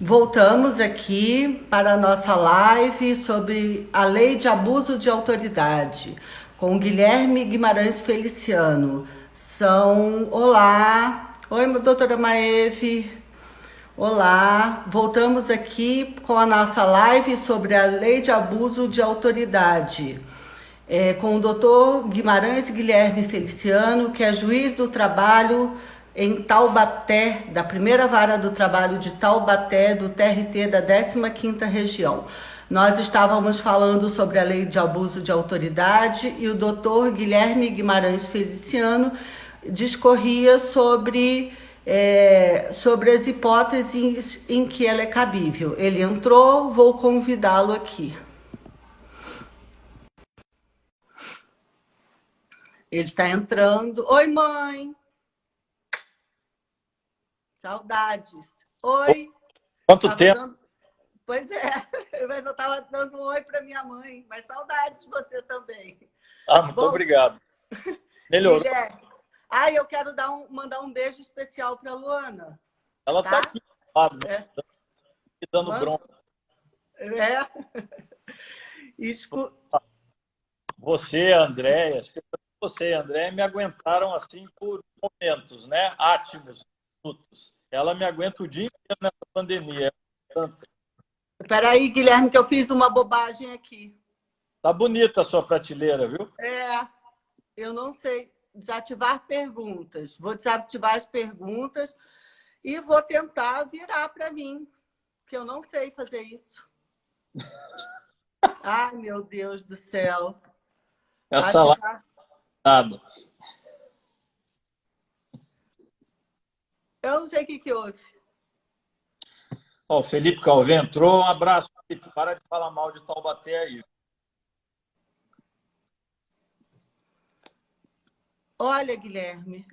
Voltamos aqui para a nossa live sobre a lei de abuso de autoridade, com Guilherme Guimarães Feliciano. Olá, oi, doutora Maeve, olá, voltamos aqui com a nossa live sobre a lei de abuso de autoridade, com o doutor Guimarães Guilherme Feliciano, que é juiz do trabalho em Taubaté, da primeira vara do trabalho de Taubaté, do TRT da 15ª região. Nós estávamos falando sobre a lei de abuso de autoridade e o doutor Guilherme Guimarães Feliciano discorria sobre as hipóteses em que ela é cabível. Ele entrou, vou convidá-lo aqui. Ele está entrando. Oi, mãe. Saudades. Oi. Quanto Tava tempo? dando... Pois é, mas eu estava dando um oi para minha mãe. Mas saudades de você também. Muito Bom, obrigado. Melhorou. Guilherme. Eu quero mandar um beijo especial para a Luana. Ela está Tá? aqui, claro, né? É. Dando bronca. É. Escu... Você, Andréia, você e a Andréia me aguentaram assim por momentos, né? Átimos, minutos. Ela me aguenta o dia inteiro nessa pandemia. Espera aí, Guilherme, que eu fiz uma bobagem aqui. Tá bonita a sua prateleira, viu? Eu não sei. Desativar perguntas. Vou desativar as perguntas e vou tentar virar para mim, que eu não sei fazer isso. Ai, meu Deus do céu. Essa lá. Eu não sei o que houve. Ó, o Felipe Calvê entrou. Um abraço, Felipe. Para de falar mal de Taubaté aí. Olha, Guilherme,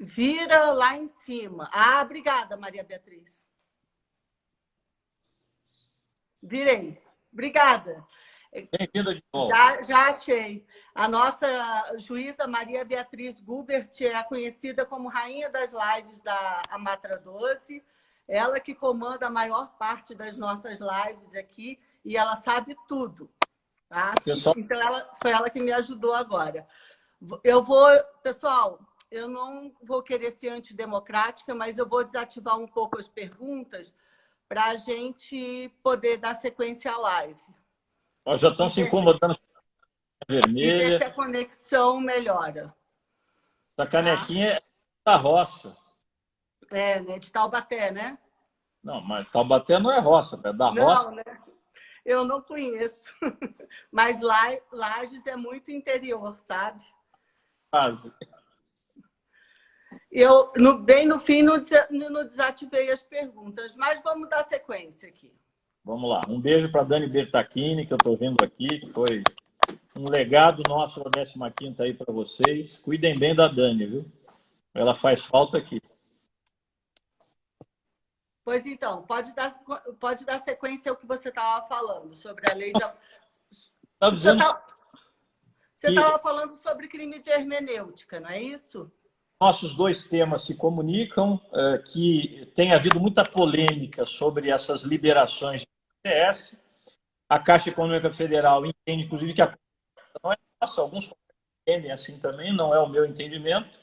vira lá em cima. Obrigada, Maria Beatriz. Virei. Obrigada. Bem-vinda de novo. Já achei. A nossa juíza Maria Beatriz Gubert é conhecida como rainha das lives da Amatra 12. Ela que comanda a maior parte das nossas lives aqui e ela sabe tudo. Tá? Então, foi ela que me ajudou agora. Pessoal, eu não vou querer ser antidemocrática, mas eu vou desativar um pouco as perguntas para a gente poder dar sequência à live. Nós já estão se incomodando com a vermelha. E ver se a conexão melhora. Essa canequinha é da roça. Né? De Taubaté, né? Não, mas Taubaté não é roça, é da roça. Não, né? Eu não conheço. Mas Lages é muito interior, sabe? Quase. Eu, bem no fim, não desativei as perguntas, mas vamos dar sequência aqui. Vamos lá. Um beijo para a Dani Bertacchini, que eu estou vendo aqui, que foi um legado nosso da 15ª aí para vocês. Cuidem bem da Dani, viu? Ela faz falta aqui. Pois então, pode dar sequência ao que você estava falando sobre a lei de... Você estava falando sobre crime de hermenêutica, não é isso? Nossos dois temas se comunicam, que tem havido muita polêmica sobre essas liberações de ICMS. A Caixa Econômica Federal entende, inclusive, que a não é nossa, alguns entendem assim também, não é o meu entendimento,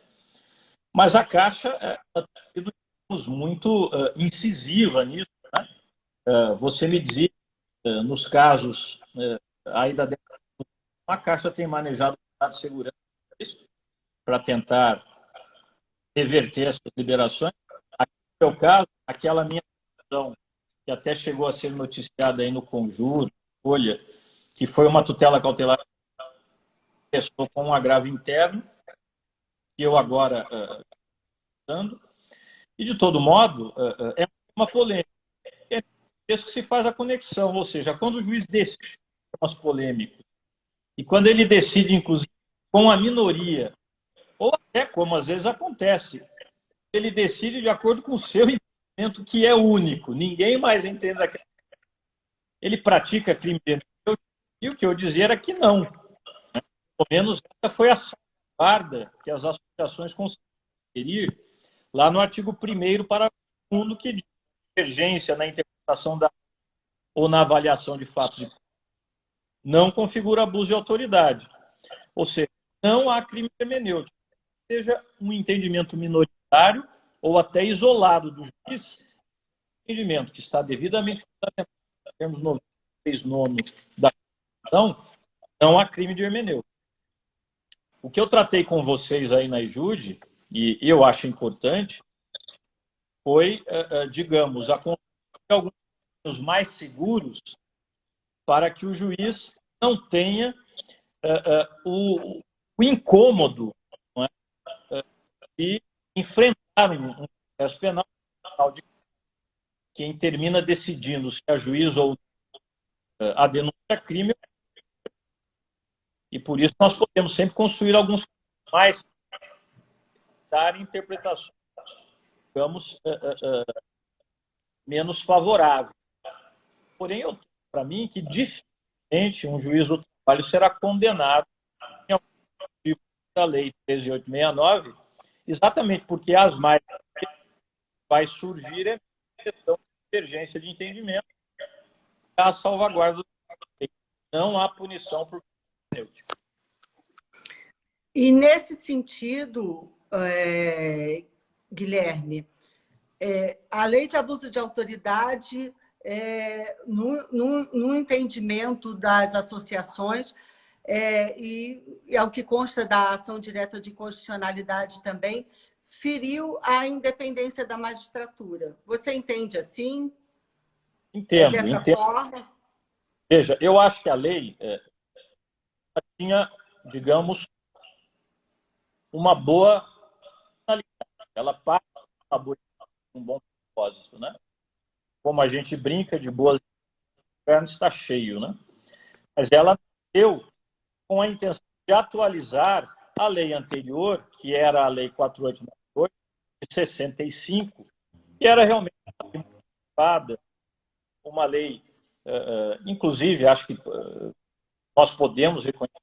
mas a Caixa tem sido muito incisiva nisso. Né? Você me dizia, nos casos aí da a Caixa tem manejado o de segurança para tentar reverter essas liberações. Aqui no meu caso, aquela minha decisão, que até chegou a ser noticiada aí no Conjuro, Folha, que foi uma tutela cautelar que começou com um agravo interno, que eu agora e de todo modo é uma polêmica. É isso que se faz a conexão, ou seja, quando o juiz decide temas polêmicos e quando ele decide, inclusive, com a minoria, ou até como às vezes acontece, ele decide de acordo com o seu entendimento, que é único, ninguém mais entende aquilo. Ele pratica crime de hermenêutica, e o que eu dizia era que não. Pelo menos essa foi a salvaguarda que as associações conseguiram lá no artigo 1º, parágrafo 2º, que diz divergência na interpretação ou na avaliação de fatos não configura abuso de autoridade. Ou seja, não há crime hermenêutico. Seja um entendimento minoritário ou até isolado do juiz, entendimento que está devidamente fundamentado em termos 93 da Constituição, não há crime de hermenêutica. O que eu tratei com vocês aí na IJUDE, e eu acho importante, foi, digamos, a construção de alguns caminhos mais seguros para que o juiz não tenha o incômodo, não é, de enfrentar um processo penal de quem termina decidindo se é juiz ou a denúncia é crime. E por isso nós podemos sempre construir alguns mais dar interpretações, digamos, menos favoráveis. Porém, para mim, que dificilmente um juiz do trabalho será condenado em algum tipo da Lei 13.869, exatamente porque as mais vai surgir é a questão de divergência de entendimento, a salvaguarda do direito. Não há punição por hermenêutica. E nesse sentido, Guilherme, a lei de abuso de autoridade, no entendimento das associações, e ao que consta da ação direta de constitucionalidade também, feriu a independência da magistratura. Você entende assim? Entendo. Forma? Veja, eu acho que a lei tinha, digamos, uma boa finalidade. Ela parte de uma boa, um bom propósito, né? Como a gente brinca de boas, o inferno está cheio, né? Mas ela nasceu com a intenção de atualizar a lei anterior, que era a Lei 4.898, de 65, que era realmente uma lei, inclusive, acho que nós podemos reconhecer,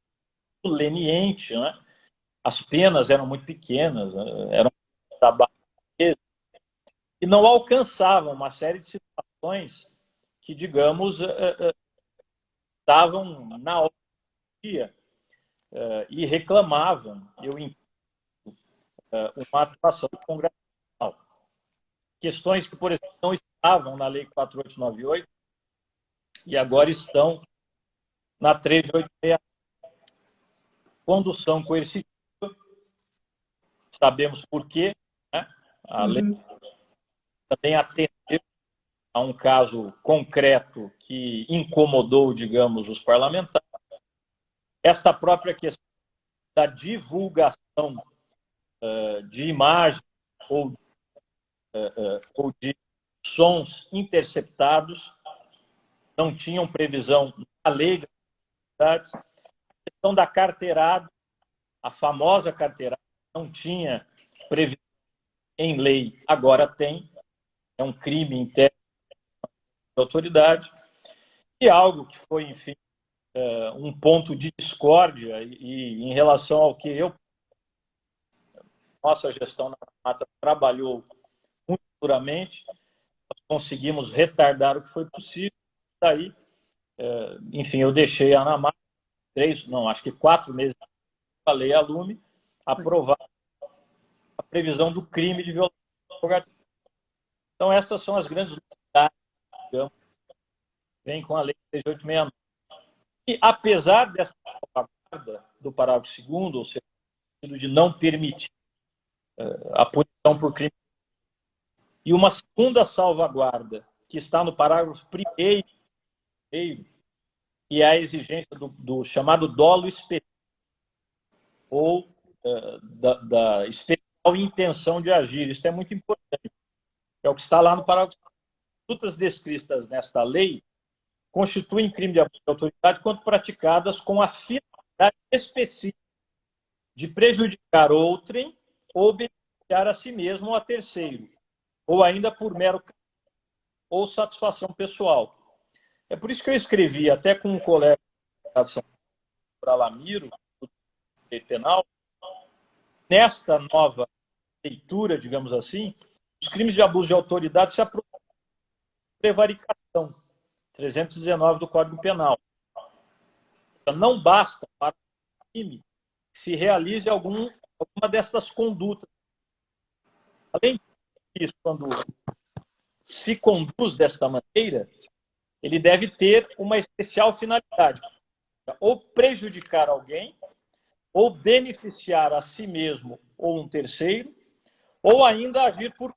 leniente, né? As penas eram muito pequenas, eram e não alcançavam uma série de situações que, digamos, estavam na hora do dia e reclamavam, eu entendo, uma atuação congressional. Questões que, por exemplo, não estavam na Lei 4.898 e agora estão na 13.866. Condução coercitiva, sabemos por quê, né? A lei também atendeu a um caso concreto que incomodou, digamos, os parlamentares. Esta própria questão da divulgação de imagens ou de sons interceptados não tinham previsão na lei de atividades. A questão da carteirada, a famosa carteirada, não tinha previsão em lei, agora tem. É um crime interno da autoridade. E algo que foi, enfim, um ponto de discórdia e em relação ao que nossa gestão na mata trabalhou muito duramente, nós conseguimos retardar o que foi possível. Daí, enfim, eu deixei a ANAMAR acho que 4 meses a lei a Lume aprovar a previsão do crime de violência advocatícia. Então, essas são as grandes novidades, digamos, que vem com a lei 13.869. E, apesar dessa salvaguarda do parágrafo 2º, ou seja, de não permitir a punição por crime, e uma segunda salvaguarda, que está no parágrafo 1º, que é a exigência do chamado dolo específico, ou da especial intenção de agir. Isso é muito importante. É o que está lá no parágrafo. Condutas descritas nesta lei constituem crime de abuso de autoridade quando praticadas com a finalidade específica de prejudicar outrem ou beneficiar a si mesmo ou a terceiro, ou ainda por mero ou satisfação pessoal. É por isso que eu escrevi, até com um colega da São Alamiro, do direito penal, nesta nova leitura, digamos assim, os crimes de abuso de autoridade se aproximam prevaricação, 319 do Código Penal. Não basta para o crime que se realize alguma dessas condutas. Além disso, quando se conduz desta maneira, ele deve ter uma especial finalidade, ou prejudicar alguém, ou beneficiar a si mesmo ou um terceiro, ou ainda agir por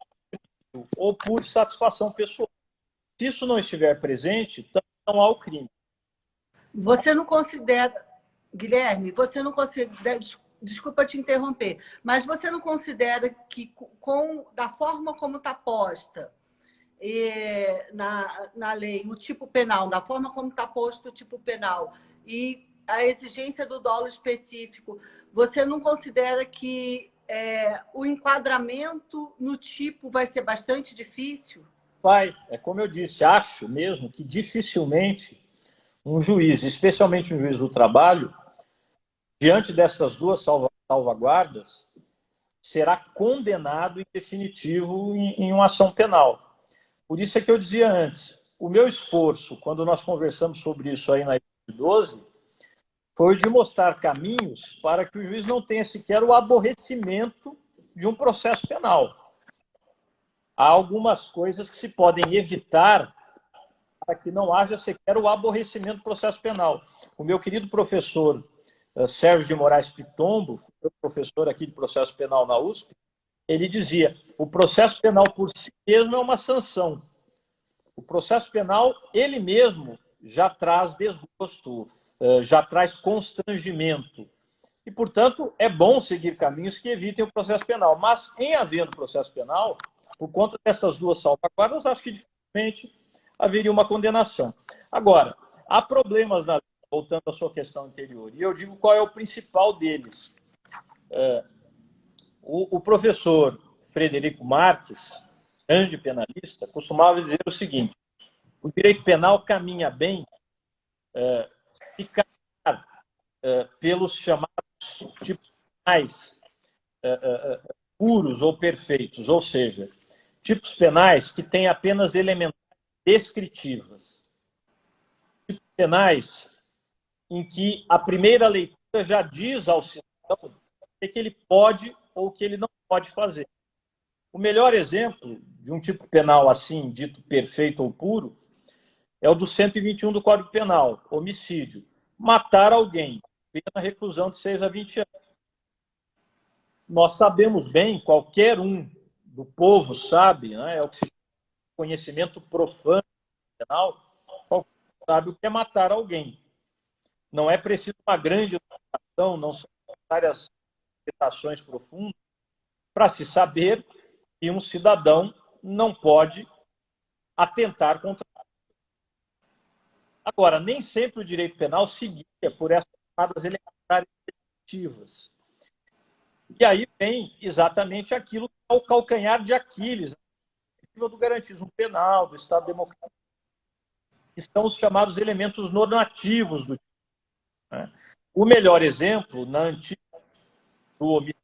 ou por satisfação pessoal. Se isso não estiver presente, também não há o crime. Você não considera, Guilherme, você não considera, desculpa te interromper, mas você não considera que da forma como está posta na lei, o tipo penal, da forma como está posto o tipo penal e a exigência do dolo específico, você não considera que o enquadramento no tipo vai ser bastante difícil? Vai, é como eu disse, acho mesmo que dificilmente um juiz, especialmente um juiz do trabalho, diante dessas duas salvaguardas, será condenado em definitivo em uma ação penal. Por isso é que eu dizia antes, o meu esforço, quando nós conversamos sobre isso aí na 12, foi de mostrar caminhos para que o juiz não tenha sequer o aborrecimento de um processo penal. Há algumas coisas que se podem evitar para que não haja sequer o aborrecimento do processo penal. O meu querido professor Sérgio de Moraes Pitombo, professor aqui de processo penal na USP, ele dizia, o processo penal por si mesmo é uma sanção. O processo penal, ele mesmo, já traz desgosto, já traz constrangimento. E, portanto, é bom seguir caminhos que evitem o processo penal. Mas, em havendo processo penal, por conta dessas duas salvaguardas, acho que dificilmente haveria uma condenação. Agora, há problemas na lei, voltando à sua questão anterior, e eu digo qual é o principal deles. O professor Frederico Marques, grande penalista, costumava dizer o seguinte, o direito penal caminha bem se caminhar pelos chamados tipos penais puros ou perfeitos, ou seja, tipos penais que têm apenas elementos descritivas. Tipos penais em que a primeira leitura já diz ao cidadão o que ele pode ou o que ele não pode fazer. O melhor exemplo de um tipo penal assim, dito perfeito ou puro, é o do 121 do Código Penal, homicídio. Matar alguém, pena reclusão de 6 a 20 anos. Nós sabemos bem, qualquer um do povo sabe, né, é o que se chama de conhecimento profano penal, qualquer um sabe o que é matar alguém. Não é preciso uma grande educação, não são necessárias interpretações profundas para se saber que um cidadão não pode atentar contra. Agora, nem sempre o direito penal se guia por essas chamadas elementares definitivas. E aí vem exatamente aquilo que é o calcanhar de Aquiles, do garantismo penal, do Estado Democrático, que são os chamados elementos normativos do direito. Né? O melhor exemplo, na antiga do homicídio,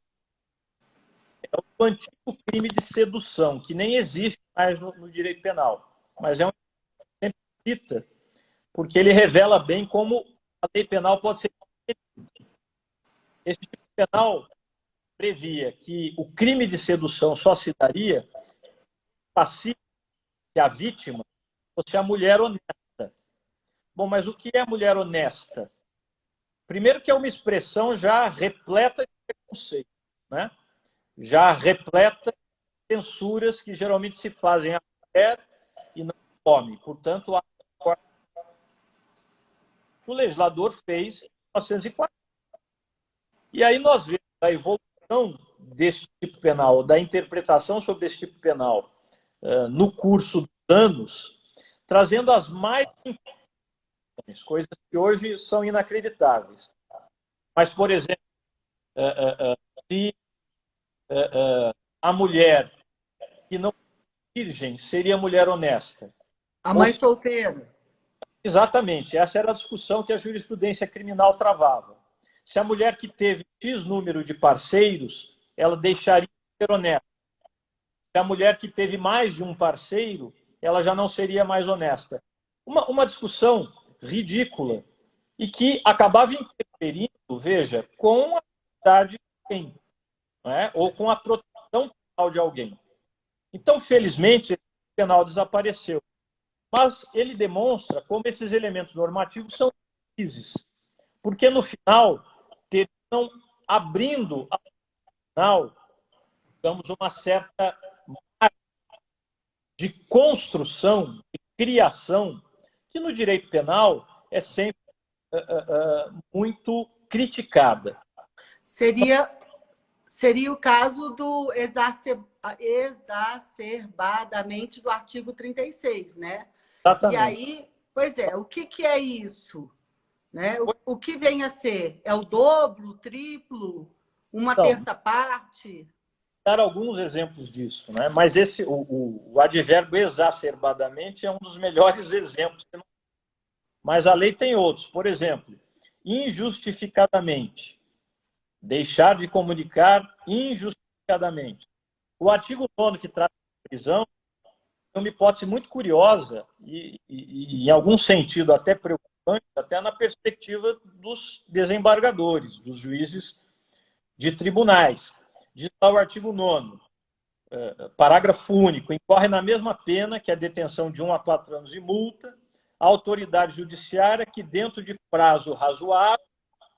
é o antigo crime de sedução, que nem existe mais no direito penal, mas é um que sempre cita, porque ele revela bem como a lei penal pode ser. Esse tipo penal previa que o crime de sedução só se daria passivo que a vítima fosse a mulher honesta. Bom, mas o que é mulher honesta? Primeiro que é uma expressão já repleta de preconceito, né? Já repleta de censuras que geralmente se fazem à mulher e não ao homem. Portanto, o legislador fez em 1940. E aí nós vemos a evolução desse tipo penal, da interpretação sobre esse tipo penal no curso dos anos, trazendo as mais importantes coisas que hoje são inacreditáveis. Mas, por exemplo, se a mulher que não é virgem seria mulher honesta. A mãe solteira. Exatamente, essa era a discussão que a jurisprudência criminal travava. Se a mulher que teve X número de parceiros, ela deixaria de ser honesta. Se a mulher que teve mais de um parceiro, ela já não seria mais honesta. Uma discussão ridícula e que acabava interferindo, veja, com a idade de alguém, não é? Ou com a proteção penal de alguém. Então, felizmente, esse penal desapareceu. Mas ele demonstra como esses elementos normativos são felizes, porque no final terminam abrindo ao final, digamos, uma certa margem de construção, de criação, que no direito penal é sempre muito criticada. Seria o caso do exacerbadamente do artigo 36, né? Exatamente. E aí, pois é, o que é isso? Né? O que vem a ser? É o dobro, o triplo, uma terça parte? Dar alguns exemplos disso, né? Mas o advérbio exacerbadamente é um dos melhores exemplos. Mas a lei tem outros. Por exemplo, injustificadamente. Deixar de comunicar injustificadamente. O artigo 9º, que trata de prisão, é uma hipótese muito curiosa e, em algum sentido, até preocupante, até na perspectiva dos desembargadores, dos juízes de tribunais. Diz lá o artigo 9º, parágrafo único, incorre na mesma pena que a detenção de 1 a 4 anos de multa, a autoridade judiciária que, dentro de prazo razoável,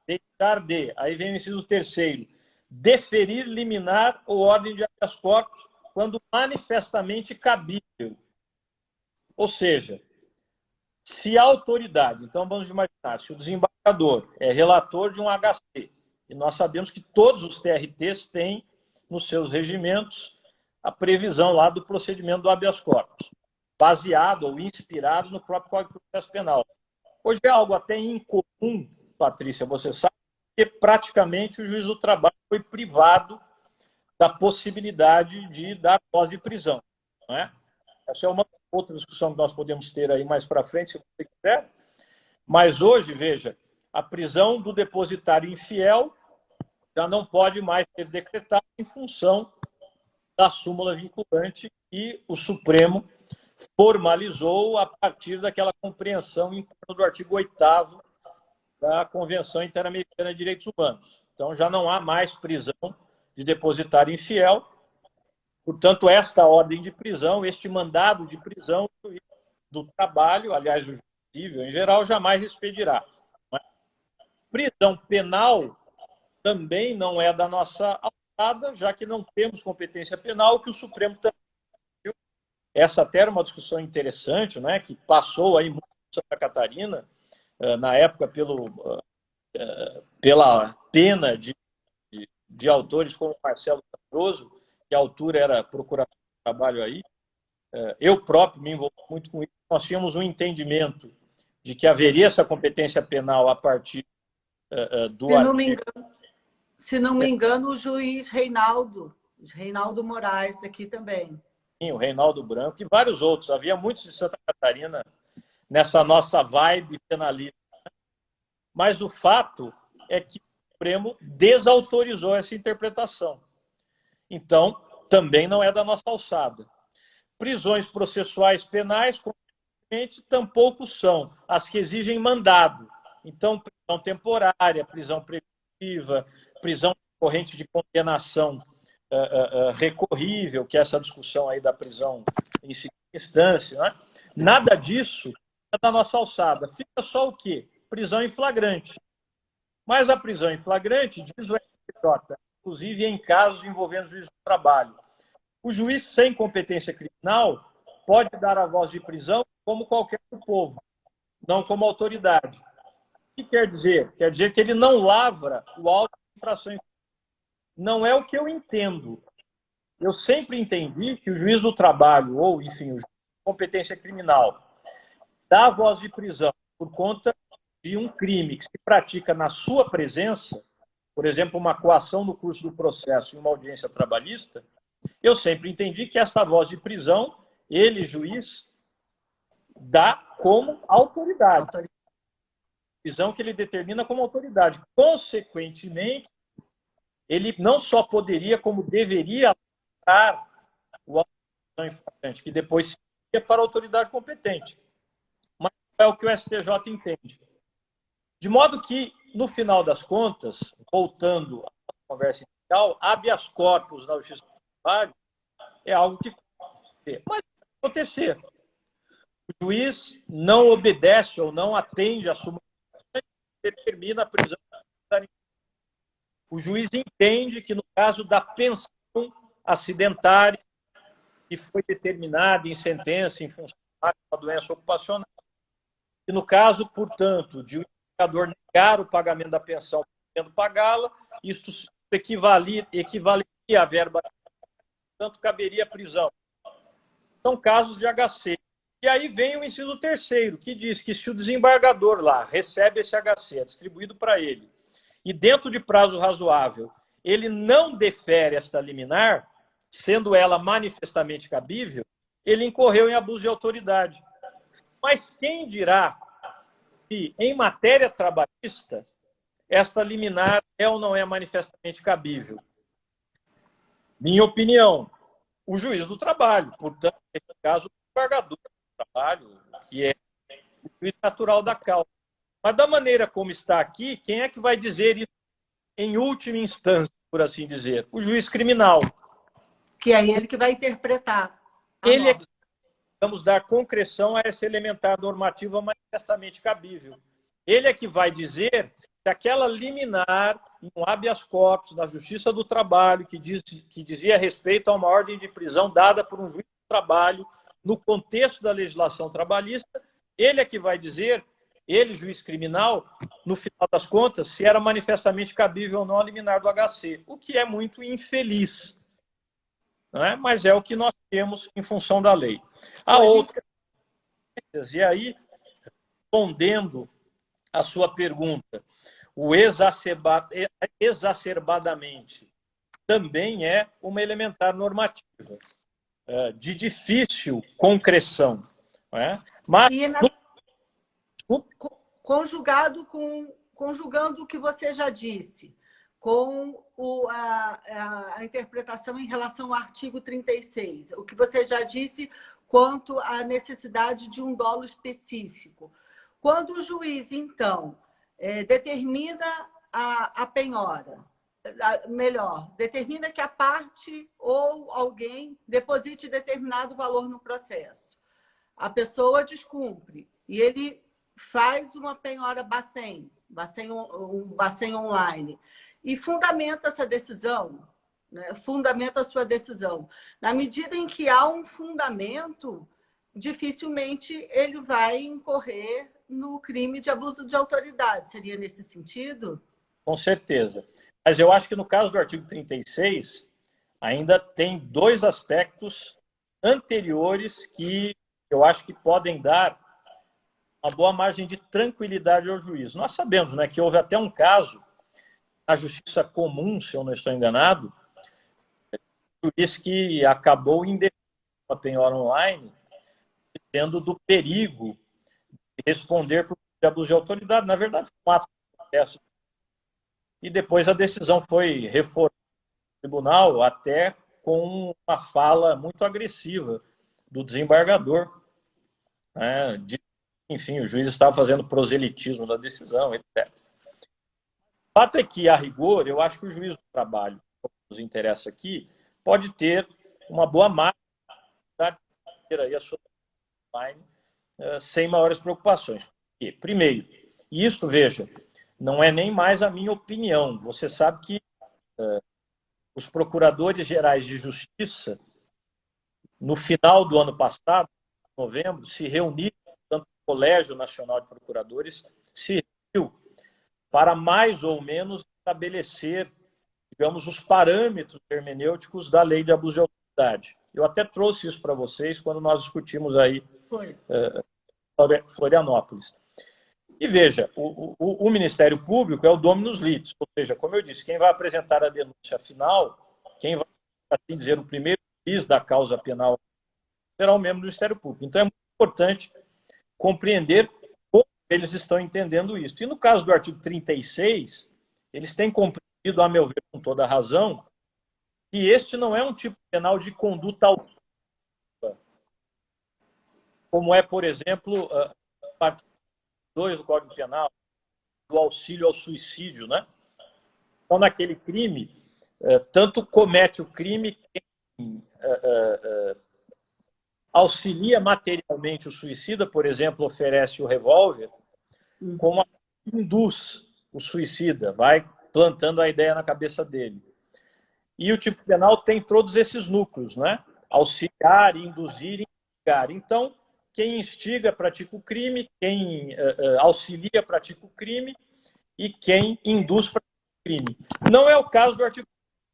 deixar de, aí vem o inciso 3º, deferir liminar ou ordem de habeas corpus quando manifestamente cabível. Ou seja, se a autoridade, então vamos imaginar, se o desembargador é relator de um HC, e nós sabemos que todos os TRTs têm nos seus regimentos a previsão lá do procedimento do habeas corpus, baseado ou inspirado no próprio Código de Processo Penal. Hoje é algo até incomum, Patrícia, você sabe, que praticamente o juiz do trabalho foi privado da possibilidade de dar voz de prisão. Não é? Essa é uma outra discussão que nós podemos ter aí mais para frente, se você quiser. Mas hoje, veja, a prisão do depositário infiel já não pode mais ser decretada em função da súmula vinculante que o Supremo formalizou a partir daquela compreensão em torno do artigo 8º da Convenção Interamericana de Direitos Humanos. Então, já não há mais prisão de depositário infiel. Portanto, esta ordem de prisão, este mandado de prisão do trabalho, aliás, o civil em geral, jamais expedirá. Prisão penal também não é da nossa alçada, já que não temos competência penal, que o Supremo também. Essa até era uma discussão interessante, né, que passou aí muito em Santa Catarina, na época pela pena de autores como Marcelo Cardoso, que à altura era procurador de trabalho aí. Eu próprio me envolvi muito com isso. Nós tínhamos um entendimento de que haveria essa competência penal a partir do artigo... Se não me engano, o juiz Reinaldo Moraes, daqui também. Sim, o Reinaldo Branco e vários outros. Havia muitos de Santa Catarina nessa nossa vibe penalista. Mas o fato é que o Supremo desautorizou essa interpretação. Então, também não é da nossa alçada. Prisões processuais penais, consequentemente, tampouco são as que exigem mandado. Então, prisão temporária, prisão preventiva, prisão corrente de condenação recorrível, que é essa discussão aí da prisão em segunda instância, né? Nada disso é da nossa alçada. Fica só o quê? Prisão em flagrante. Mas a prisão em flagrante, diz o STJ, inclusive em casos envolvendo juiz do trabalho, o juiz sem competência criminal pode dar a voz de prisão como qualquer do povo, não como autoridade. O que quer dizer? Quer dizer que ele não lavra o auto de infração. Não é o que eu entendo. Eu sempre entendi que o juiz do trabalho, ou, enfim, o juiz de competência criminal, dá a voz de prisão por conta de um crime que se pratica na sua presença, por exemplo, uma coação no curso do processo e uma audiência trabalhista, eu sempre entendi que essa voz de prisão, ele, juiz, dá como autoridade. Prisão que ele determina como autoridade. Consequentemente, ele não só poderia, como deveria aplicar o auto de prisão em flagrante, que depois para a autoridade competente. Mas é o que o STJ entende. De modo que, no final das contas, voltando à conversa inicial, habeas corpus na Justiça do Trabalho é algo que pode acontecer. O juiz não obedece ou não atende à súmula que determina a prisão. O juiz entende que, no caso da pensão acidentária, que foi determinada em sentença em função de uma doença ocupacional, e no caso, portanto, de o empregador negar o pagamento da pensão podendo pagá-la, isso equivaleria à verba, portanto, caberia a prisão. São casos de HC. E aí vem o inciso terceiro, que diz que se o desembargador lá recebe esse HC, é distribuído para ele, e dentro de prazo razoável, ele não defere esta liminar, sendo ela manifestamente cabível, ele incorreu em abuso de autoridade. Mas quem dirá se, em matéria trabalhista, esta liminar é ou não é manifestamente cabível? Minha opinião, o juiz do trabalho, portanto, nesse caso, o desembargador do trabalho, que é o juiz natural da causa. Mas da maneira como está aqui, quem é que vai dizer isso em última instância, por assim dizer? O juiz criminal. Que é ele que vai interpretar. Ele é que vamos dar concreção a essa elementar normativa manifestamente cabível. Ele é que vai dizer se aquela liminar em um habeas corpus na Justiça do Trabalho, que dizia respeito a uma ordem de prisão dada por um juiz do trabalho no contexto da legislação trabalhista, ele é que vai dizer, ele, juiz criminal, no final das contas, se era manifestamente cabível ou não a liminar do HC, o que é muito infeliz. Não é? Mas é o que nós temos em função da lei. A outra, e aí, respondendo a sua pergunta, o exacerbadamente também é uma elementar normativa de difícil concreção. Não é? Mas, conjugando o que você já disse, com a interpretação em relação ao artigo 36, o que você já disse quanto à necessidade de um dolo específico. Quando o juiz, então, determina a penhora, determina que a parte ou alguém deposite determinado valor no processo, a pessoa descumpre e ele faz uma penhora Bacen online, e fundamenta essa decisão, né? Fundamenta a sua decisão. Na medida em que há um fundamento, dificilmente ele vai incorrer no crime de abuso de autoridade. Seria nesse sentido? Com certeza. Mas eu acho que no caso do artigo 36, ainda tem dois aspectos anteriores que eu acho que podem dar uma boa margem de tranquilidade ao juiz. Nós sabemos, né, que houve até um caso na Justiça Comum, se eu não estou enganado, o juiz que acabou indeferindo a penhora online, dizendo do perigo de responder por abuso de autoridade. Na verdade, foi um ato de processo. E depois a decisão foi reformada no tribunal, até com uma fala muito agressiva do desembargador, né, enfim, o juiz estava fazendo proselitismo da decisão, etc. O fato é que, a rigor, eu acho que o juiz do trabalho, que nos interessa aqui, pode ter uma boa margem de ter aí a sua online sem maiores preocupações. Porque, primeiro, e isso, veja, não é nem mais a minha opinião. Você sabe que os procuradores gerais de justiça, no final do ano passado, em novembro, se reuniram, tanto o Colégio Nacional de Procuradores se reuniu para mais ou menos estabelecer, digamos, os parâmetros hermenêuticos da lei de abuso de autoridade. Eu até trouxe isso para vocês quando nós discutimos aí Florianópolis. E veja, o Ministério Público é o dominus litis, ou seja, como eu disse, quem vai apresentar a denúncia final, quem vai, assim dizer, o primeiro juiz da causa penal será o membro do Ministério Público. Então é muito importante compreender como eles estão entendendo isso. E no caso do artigo 36, eles têm compreendido, a meu ver, com toda a razão, que este não é um tipo penal de conduta autónoma. como é, por exemplo, a parte 2 do Código Penal, do auxílio ao suicídio, né? Então, naquele crime, tanto comete o crime quem auxilia materialmente o suicida, por exemplo, oferece o revólver, como induz o suicida, vai plantando a ideia na cabeça dele. E o tipo penal tem todos esses núcleos, né? Auxiliar, induzir e instigar. Então, quem instiga pratica o crime, quem auxilia pratica o crime e quem induz pratica o crime. Não é o caso do artigo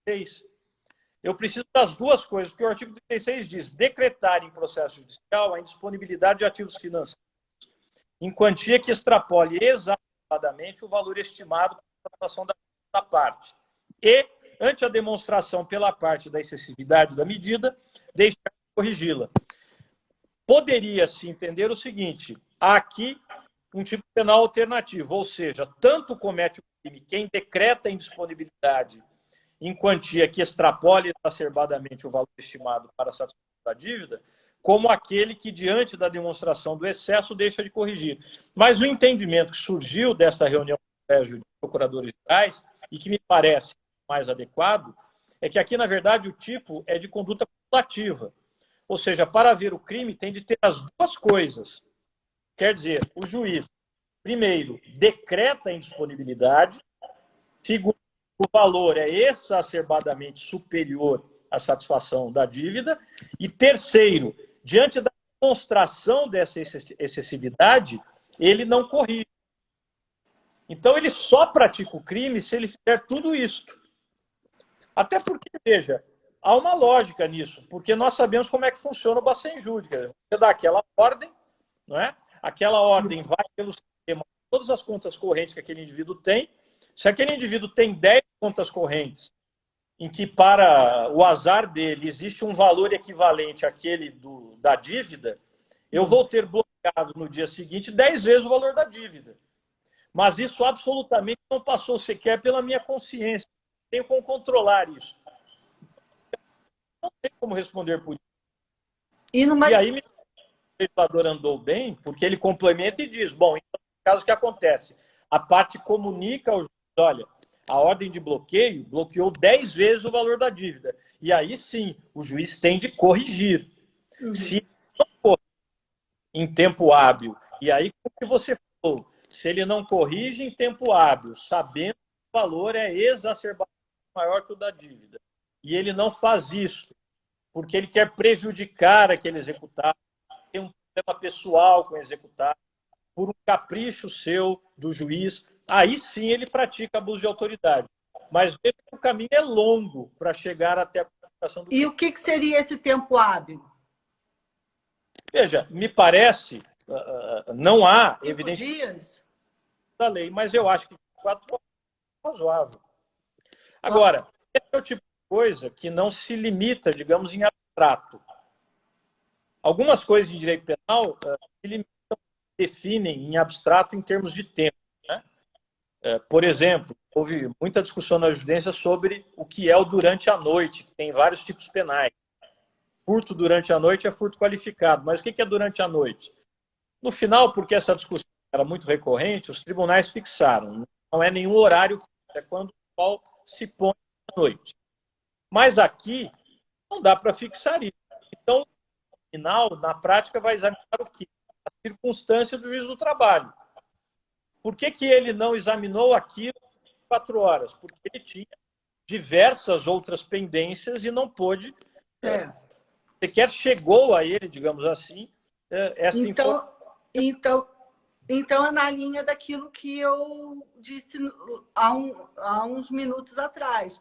36. Eu preciso das duas coisas, porque o artigo 36 diz decretar em processo judicial a indisponibilidade de ativos financeiros em quantia que extrapole exatamente o valor estimado para a satisfação da parte. E, ante a demonstração pela parte da excessividade da medida, deixar de corrigi-la. Poderia-se entender o seguinte: há aqui um tipo penal alternativo, ou seja, tanto comete o crime quem decreta a indisponibilidade em quantia que extrapole exacerbadamente o valor estimado para a satisfação da dívida, como aquele que, diante da demonstração do excesso, deixa de corrigir. Mas o entendimento que surgiu desta reunião do Colégio de Procuradores Gerais, e que me parece mais adequado, é que aqui, na verdade, o tipo é de conduta cumulativa. Ou seja, para haver o crime, tem de ter as duas coisas. Quer dizer, o juiz, primeiro, decreta a indisponibilidade, segundo, o valor é exacerbadamente superior à satisfação da dívida, e terceiro, diante da demonstração dessa excessividade, ele não corrige. Então, ele só pratica o crime se ele fizer tudo isto. Até porque, veja, há uma lógica nisso, porque nós sabemos como é que funciona o Bacen Júri. Você dá aquela ordem, não é? Aquela ordem vai pelo sistema, todas as contas correntes que aquele indivíduo tem. Se aquele indivíduo tem 10 contas correntes, em que para o azar dele existe um valor equivalente àquele da dívida, eu vou ter bloqueado no dia seguinte 10 vezes o valor da dívida. Mas isso absolutamente não passou sequer pela minha consciência. Tenho como controlar isso. Não tem como responder por isso. E aí o legislador andou bem, porque ele complementa e diz, bom, então, no caso que acontece, a parte comunica ao juiz, olha, a ordem de bloqueio bloqueou 10 vezes o valor da dívida. E aí sim, o juiz tem de corrigir. Se não for em tempo hábil, e aí, como que você falou, se ele não corrige em tempo hábil, sabendo que o valor é exacerbadamente maior que o da dívida, e ele não faz isso, porque ele quer prejudicar aquele executado, tem um problema pessoal com o executado, por um capricho seu, do juiz, aí sim ele pratica abuso de autoridade. Mas veja que o caminho é longo para chegar até a comunicação do crime. E o que seria esse tempo hábil? Veja, me parece, não há, evidentemente, da lei, mas eu acho que 4 horas é razoável. Agora, esse é o tipo de coisa que não se limita, digamos, em abstrato. Algumas coisas de direito penal se limitam, definem em abstrato em termos de tempo. Né? Por exemplo, houve muita discussão na jurisprudência sobre o que é o durante a noite, que tem vários tipos penais. Furto durante a noite é furto qualificado, mas o que é durante a noite? No final, porque essa discussão era muito recorrente, os tribunais fixaram. Não é nenhum horário, é quando o sol se põe à noite. Mas aqui não dá para fixar isso. Então, no final, na prática, vai examinar o quê? A circunstância do juiz do trabalho. Por que ele não examinou aquilo em 4 horas? Porque ele tinha diversas outras pendências e não pôde... sequer chegou a ele, digamos assim, essa informação. Então é na linha daquilo que eu disse há uns minutos atrás.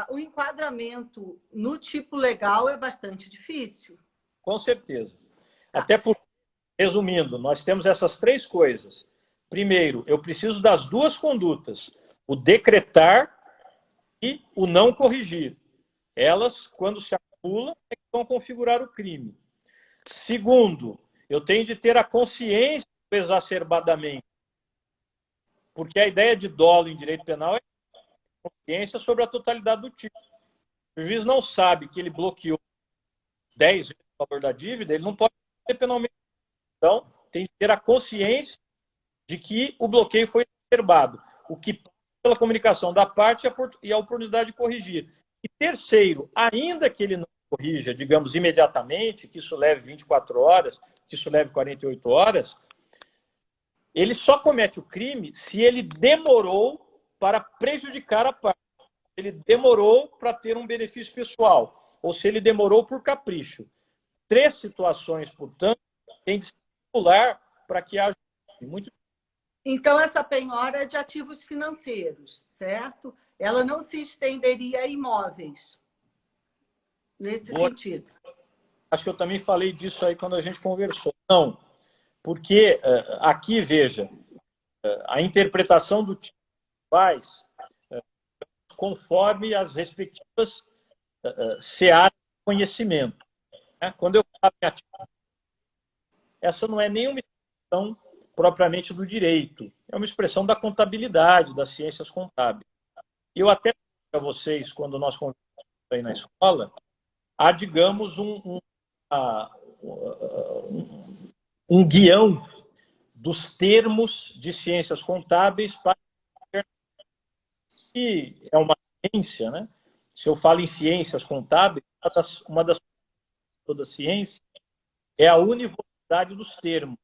O enquadramento no tipo legal é bastante difícil. Com certeza. Até porque, resumindo, nós temos essas 3 coisas. Primeiro, eu preciso das 2 condutas, o decretar e o não corrigir. Elas, quando se acumulam, é que vão configurar o crime. Segundo, eu tenho de ter a consciência exacerbadamente. Porque a ideia de dolo em direito penal é a consciência sobre a totalidade do tipo. Se o juiz não sabe que ele bloqueou 10 vezes o valor da dívida, ele não pode ser penalmente Então, tem que ter a consciência de que o bloqueio foi exacerbado, o que passa pela comunicação da parte e a oportunidade de corrigir. E terceiro, ainda que ele não corrija, digamos, imediatamente, que isso leve 24 horas, que isso leve 48 horas, ele só comete o crime se ele demorou para prejudicar a parte, se ele demorou para ter um benefício pessoal, ou se ele demorou por capricho. 3 situações, portanto, tem de se circular para que haja muito. Então, essa penhora é de ativos financeiros, certo? Ela não se estenderia a imóveis, nesse sentido. Acho que eu também falei disso aí quando a gente conversou. Não, porque aqui, veja, a interpretação do tipo faz conforme as respectivas searas de conhecimento. Quando eu falo em ativo, essa não é nenhuma expressão propriamente do direito, é uma expressão da contabilidade, das ciências contábeis. Eu até para vocês, quando nós conversamos aí na escola, há, digamos, um guião dos termos de ciências contábeis para que é uma ciência, né? Se eu falo em ciências contábeis, uma das toda ciência é a univocidade dos termos.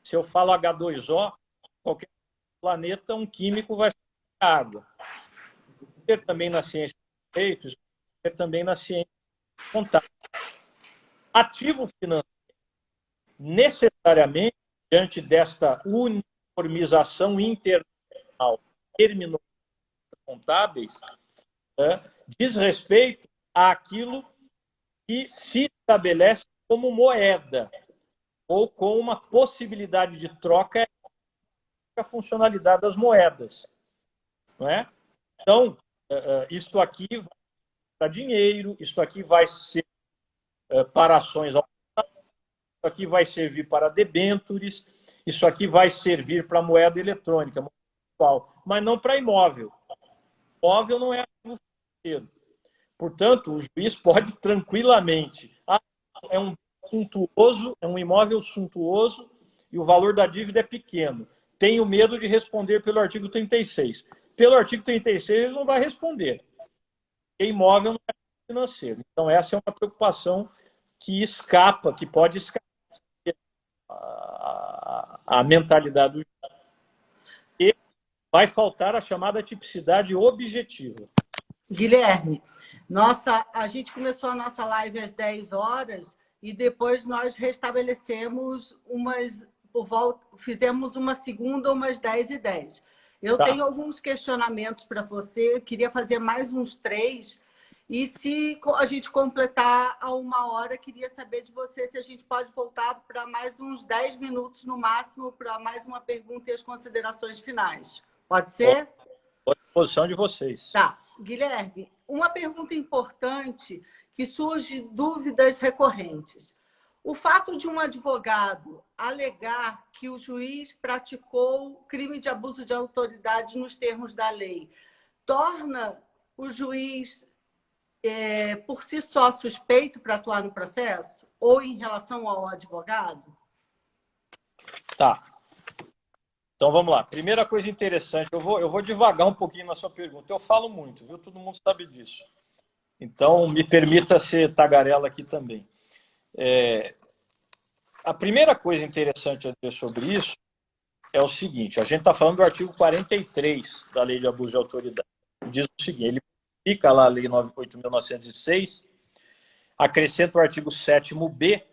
Se eu falo H2O, qualquer planeta, um químico vai ser água. Ter também na ciência de efeitos, ter também na ciência contábil. Ativo financeiro, necessariamente, diante desta uniformização internacional terminológica contábeis, diz respeito àquilo que se estabelece como moeda ou com uma possibilidade de troca a funcionalidade das moedas, não é? Então, isto aqui vai para dinheiro, isto aqui vai ser para ações, isso aqui vai servir para debêntures, isso aqui vai servir para moeda eletrônica, mas não para imóvel. Imóvel não é ativo financeiro. Portanto, o juiz pode tranquilamente. É um imóvel suntuoso e o valor da dívida é pequeno. Tenho medo de responder pelo artigo 36. Pelo artigo 36, ele não vai responder. Porque imóvel não é financeiro. Então, essa é uma preocupação que escapa, que pode escapar a mentalidade do juiz. E vai faltar a chamada tipicidade objetiva. Guilherme, a gente começou a nossa live às 10 horas e depois nós restabelecemos fizemos uma segunda umas 10h10. Eu tenho alguns questionamentos para você, queria fazer mais uns 3. E se a gente completar a 1 hora, queria saber de você se a gente pode voltar para mais uns 10 minutos no máximo para mais uma pergunta e as considerações finais. Pode ser? Estou à disposição de vocês. Tá. Guilherme, uma pergunta importante que surge dúvidas recorrentes. O fato de um advogado alegar que o juiz praticou crime de abuso de autoridade nos termos da lei torna o juiz, por si só, suspeito para atuar no processo? Ou em relação ao advogado? Tá. Então, vamos lá. Primeira coisa interessante, eu vou devagar um pouquinho na sua pergunta. Eu falo muito, viu? Todo mundo sabe disso. Então, me permita ser tagarela aqui também. A primeira coisa interessante a dizer sobre isso é o seguinte, a gente está falando do artigo 43 da Lei de Abuso de Autoridade. Diz o seguinte, ele fica lá a Lei 8.906, acrescenta o artigo 7º-B,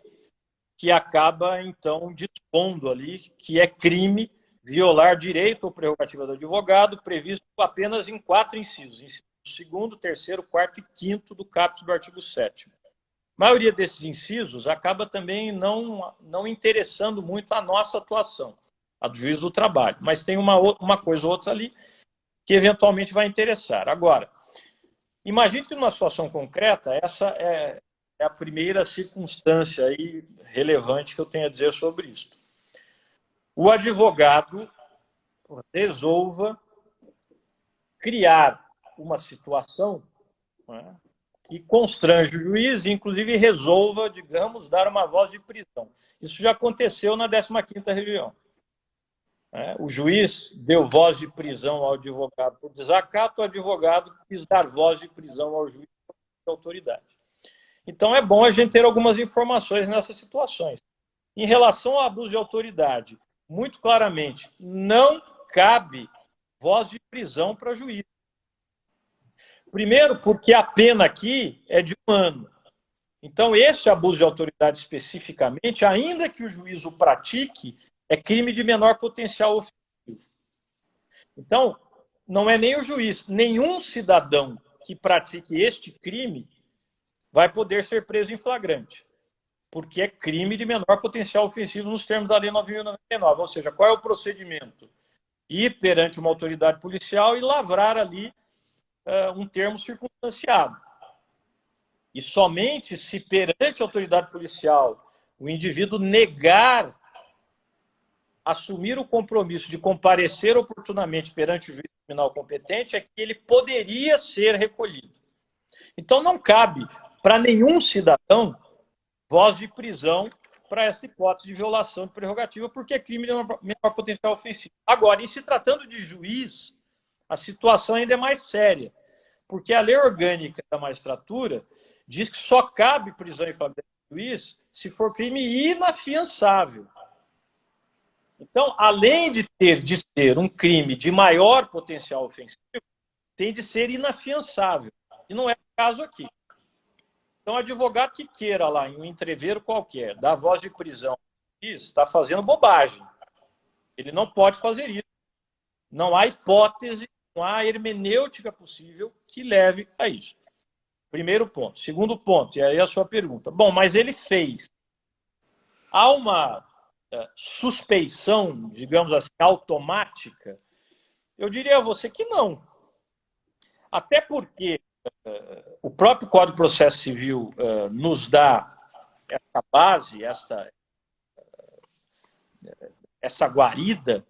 que acaba, então, dispondo ali que é crime violar direito ou prerrogativa do advogado, previsto apenas em 4 incisos. Inciso 2º, 3º, 4º e 5º do caput do artigo 7º. A maioria desses incisos acaba também não interessando muito a nossa atuação, a do juiz do trabalho. Mas tem uma coisa ou outra ali que eventualmente vai interessar. Agora, imagine que numa situação concreta, essa é a primeira circunstância aí relevante que eu tenho a dizer sobre isso. O advogado resolva criar uma situação, né, que constrange o juiz e, inclusive, resolva, digamos, dar uma voz de prisão. Isso já aconteceu na 15ª região. O juiz deu voz de prisão ao advogado por desacato, o advogado quis dar voz de prisão ao juiz por autoridade. Então, é bom a gente ter algumas informações nessas situações. Em relação ao abuso de autoridade, muito claramente, não cabe voz de prisão para juiz. Primeiro, porque a pena aqui é de 1 ano. Então, esse abuso de autoridade especificamente, ainda que o juiz o pratique, é crime de menor potencial ofensivo. Então, não é nem o juiz, nenhum cidadão que pratique este crime vai poder ser preso em flagrante, porque é crime de menor potencial ofensivo nos termos da Lei 9.099. Ou seja, qual é o procedimento? Ir perante uma autoridade policial e lavrar ali um termo circunstanciado. E somente se perante a autoridade policial o indivíduo negar assumir o compromisso de comparecer oportunamente perante o juiz criminal competente é que ele poderia ser recolhido. Então não cabe para nenhum cidadão voz de prisão para essa hipótese de violação de prerrogativa, porque é crime de menor potencial ofensivo. Agora, em se tratando de juiz, a situação ainda é mais séria, porque a lei orgânica da magistratura diz que só cabe prisão em flagrante do juiz se for crime inafiançável. Então, além de ser um crime de maior potencial ofensivo, tem de ser inafiançável. E não é o caso aqui. Então, advogado que queira lá, em um entreveiro qualquer, dar voz de prisão, está fazendo bobagem. Ele não pode fazer isso. Não há hipótese, não há hermenêutica possível que leve a isso. Primeiro ponto. Segundo ponto, e aí a sua pergunta. Bom, mas ele fez. Há uma suspeição, digamos assim, automática? Eu diria a você que não. Até porque o próprio Código de Processo Civil nos dá essa base, essa guarida.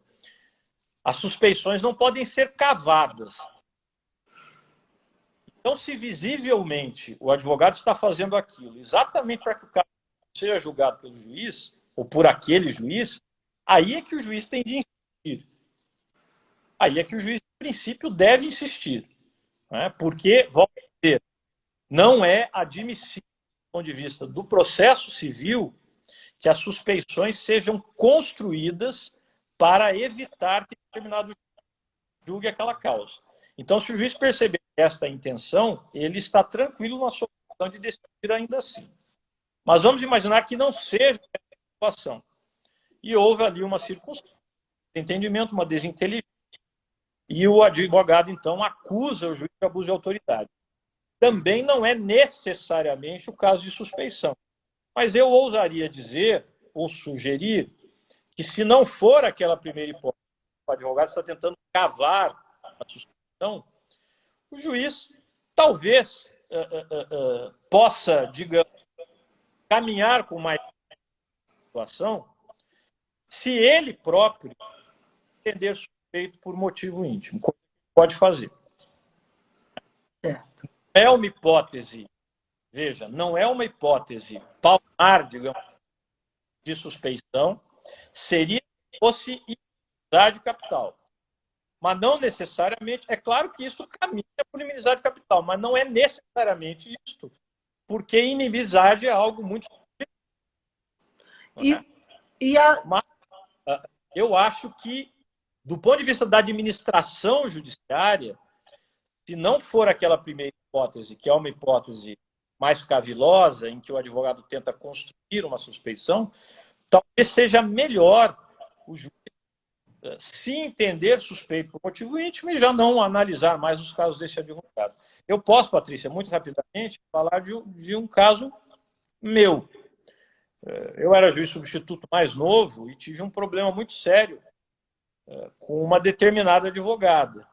As suspeições não podem ser cavadas. Então, se visivelmente o advogado está fazendo aquilo exatamente para que o caso seja julgado pelo juiz, ou por aquele juiz, aí é que o juiz tem de insistir. Aí é que o juiz, em princípio, deve insistir. Né? Porque, volto a dizer, não é admissível, do ponto de vista do processo civil, que as suspeições sejam construídas para evitar que determinado juiz julgue aquela causa. Então, se o juiz perceber esta intenção, ele está tranquilo na sua posição de decidir ainda assim. Mas vamos imaginar que não seja essa situação. E houve ali uma circunstância, um entendimento, uma desinteligência, e o advogado, então, acusa o juiz de abuso de autoridade. Também não é necessariamente o caso de suspeição. Mas eu ousaria dizer, ou sugerir, que se não for aquela primeira hipótese, o advogado está tentando cavar a suspeição, o juiz talvez possa, digamos, caminhar com mais situação se ele próprio entender suspeito por motivo íntimo. Pode fazer. Certo. É uma hipótese, veja, não é uma hipótese palmar, digamos, de suspeição, seria se fosse inimizade capital. Mas não necessariamente, é claro que isso caminha por inimizade capital, mas não é necessariamente isto, porque inimizade é algo muito... Mas eu acho que, do ponto de vista da administração judiciária, se não for aquela primeira hipótese, que é uma hipótese mais cavilosa, em que o advogado tenta construir uma suspeição, talvez seja melhor o juiz se entender suspeito por motivo íntimo e já não analisar mais os casos desse advogado. Eu posso, Patrícia, muito rapidamente, falar de um caso meu. Eu era juiz substituto mais novo e tive um problema muito sério com uma determinada advogada.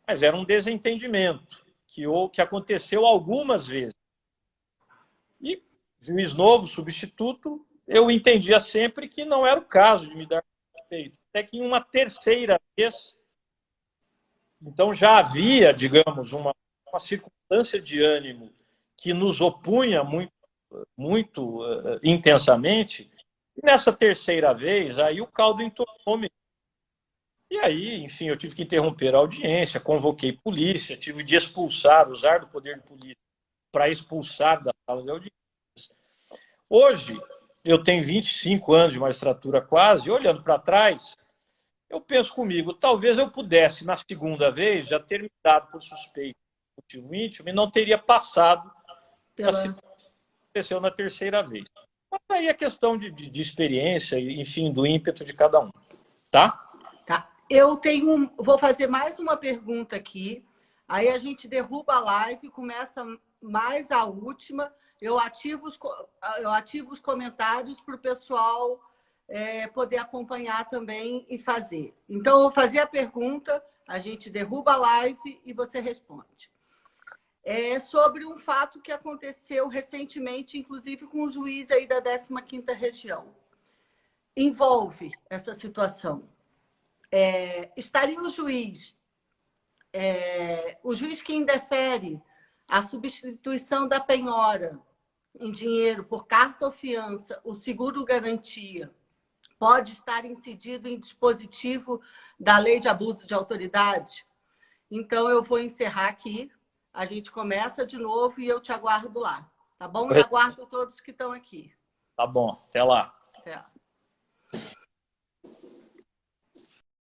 Mas era um desentendimento que aconteceu algumas vezes. E, juiz novo, substituto, eu entendia sempre que não era o caso de me dar suspeito. Até que em uma terceira vez, então já havia, digamos, uma circunstância de ânimo que nos opunha muito intensamente. E nessa terceira vez, aí o caldo entornou mesmo. E aí, enfim, eu tive que interromper a audiência, convoquei polícia, tive de expulsar, usar do poder de polícia para expulsar da sala de audiência. Hoje, eu tenho 25 anos de magistratura quase, e olhando para trás, eu penso comigo, talvez eu pudesse, na segunda vez, já ter me dado por suspeito de motivo íntimo e não teria passado a situação que aconteceu na terceira vez. Mas aí é questão de experiência, enfim, do ímpeto de cada um. Tá? Tá. Vou fazer mais uma pergunta aqui, aí a gente derruba a live, começa mais a última, eu ativo os comentários para o pessoal poder acompanhar também e fazer. Então, eu vou fazer a pergunta, a gente derruba a live e você responde. É sobre um fato que aconteceu recentemente, inclusive com o juiz aí da 15ª Região. Envolve essa situação. Estaria o juiz que indefere a substituição da penhora em dinheiro por carta ou fiança, o seguro garantia, pode estar incidido em dispositivo da lei de abuso de autoridade? Então, eu vou encerrar aqui, a gente começa de novo e eu te aguardo lá, tá bom? E aguardo todos que estão aqui. Tá bom, até lá. Até.